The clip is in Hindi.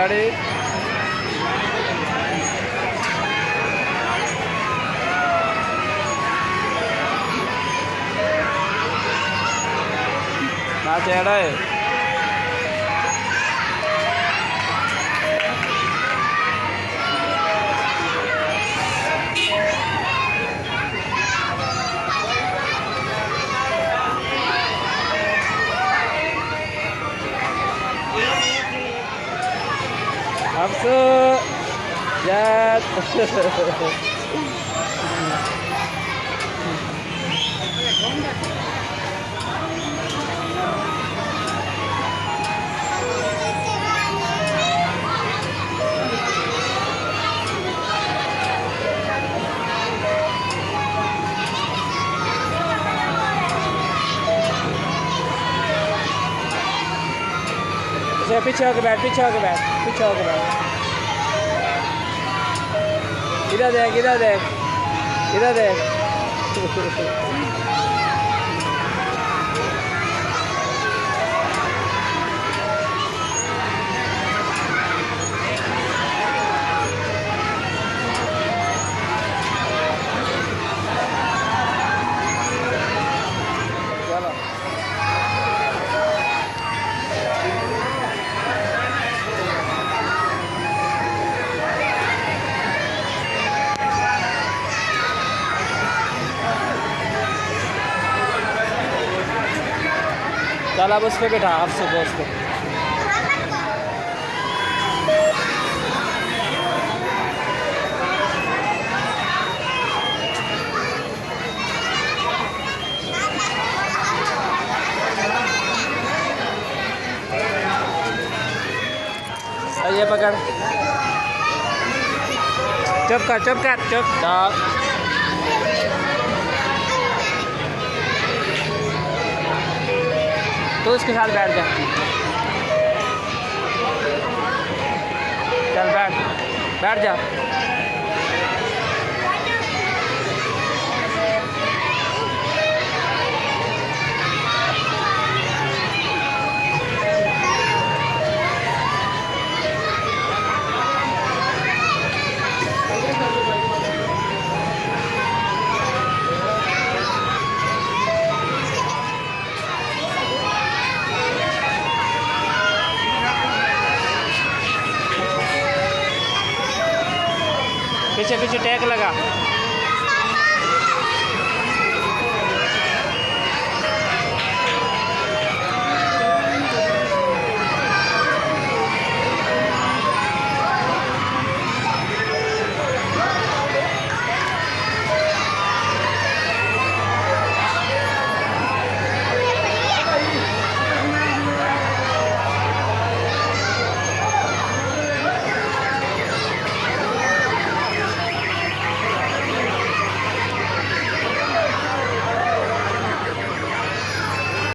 गाड़ी। ना चेहरा है आपको याद पीछे होके बैठ, पीछे होके बैठ, पीछे होके बैठ। इधर देख, इधर देख, इधर देख। चल अब उस पर बैठा, अब सुबह उस पर। ये पकड़, चुप कर, चुप कर, चुप। तो उसके साथ बैठ जा, चल बैठ, बैठ जा। पीछे पीछे टैग लगा।